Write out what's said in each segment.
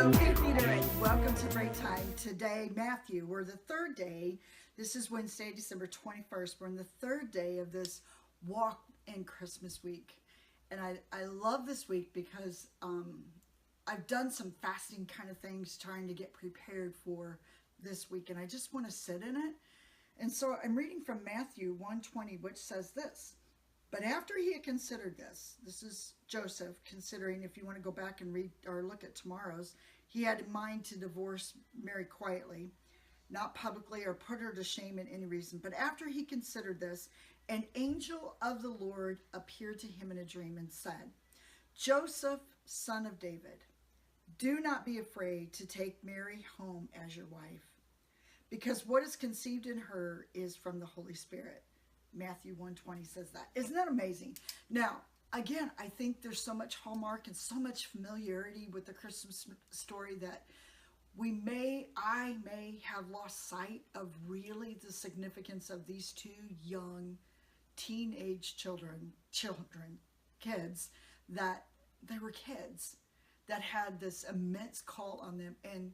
Hello, computer, and welcome to Break Time. Today, Matthew, we're the third day. This is Wednesday, December 21st. We're in the third day of this walk in Christmas week. And I love this week because I've done some fasting kind of things trying to get prepared for this week. And I just want to sit in it. And so I'm reading from Matthew 1:20, which says this. But after he had considered this is Joseph considering, if you want to go back and read or look at tomorrow's, he had in mind to divorce Mary quietly, not publicly or put her to shame in any reason. But after he considered this, an angel of the Lord appeared to him in a dream and said, Joseph, son of David, do not be afraid to take Mary home as your wife, because what is conceived in her is from the Holy Spirit. Matthew 1:20 says that. Isn't that amazing? Now, again, I think there's so much hallmark and so much familiarity with the Christmas story that I may have lost sight of really the significance of these two young teenage kids, that they were kids that had this immense call on them. And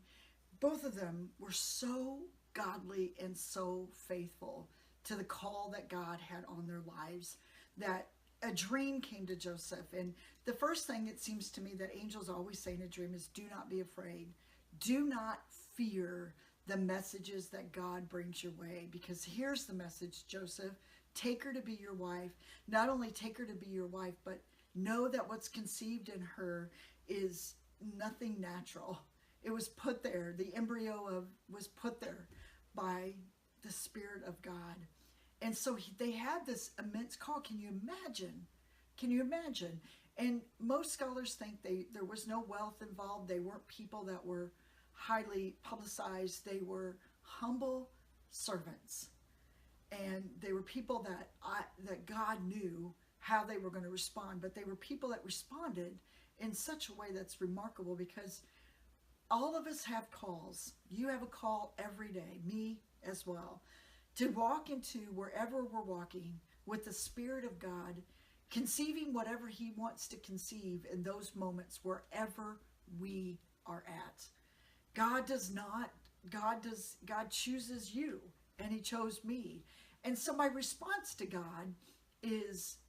both of them were so godly and so faithful to the call that God had on their lives, that a dream came to Joseph. And the first thing it seems to me that angels always say in a dream is, do not be afraid. Do not fear the messages that God brings your way. Because here's the message, Joseph, take her to be your wife. Not only take her to be your wife, but know that what's conceived in her is nothing natural. It was put there. The embryo was put there by the Spirit of God. And so they had this immense call. Can you imagine? Can you imagine? And most scholars think there was no wealth involved. They weren't people that were highly publicized. They were humble servants. And they were people that God knew how they were going to respond. But they were people that responded in such a way that's remarkable, because all of us have calls. You have a call every day, me as well, to walk into wherever we're walking with the Spirit of God, conceiving whatever he wants to conceive in those moments wherever we are at. God chooses you, and he chose me. And so my response to God is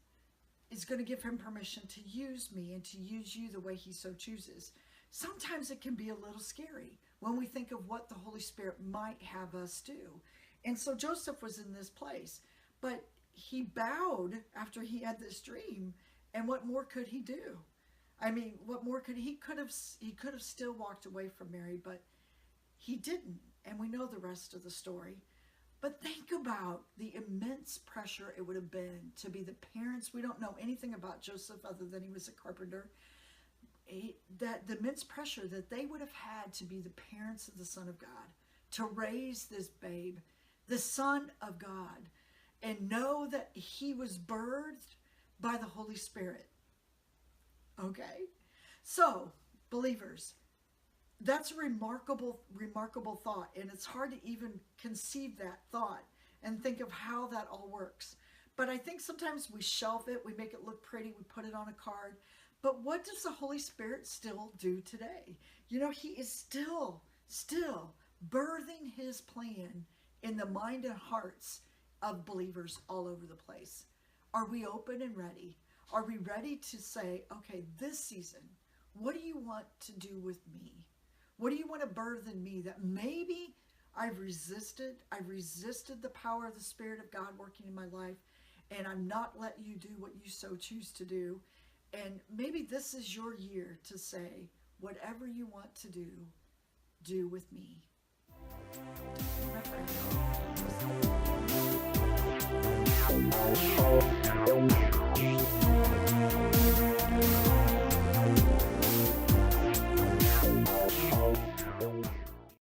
going to give him permission to use me and to use you the way he so chooses. Sometimes it can be a little scary when we think of what the Holy Spirit might have us do. And so Joseph was in this place, but he bowed after he had this dream. And what more could he do? I mean, what more could he could have still walked away from Mary, but he didn't. And we know the rest of the story. But think about the immense pressure it would have been to be the parents. We don't know anything about Joseph other than he was a carpenter. That the immense pressure that they would have had to be the parents of the Son of God, to raise this babe, the Son of God, and know that he was birthed by the Holy Spirit. Okay? So, believers, that's a remarkable thought, and it's hard to even conceive that thought and think of how that all works. But I think sometimes we shelf it, we make it look pretty, we put it on a card. But what does the Holy Spirit still do today? You know, he is still birthing his plan in the mind and hearts of believers all over the place. Are we open and ready? Are we ready to say, okay, this season, what do you want to do with me? What do you want to birth in me that maybe I've resisted the power of the Spirit of God working in my life, and I'm not letting you do what you so choose to do. And maybe this is your year to say, whatever you want to do with me. Remember.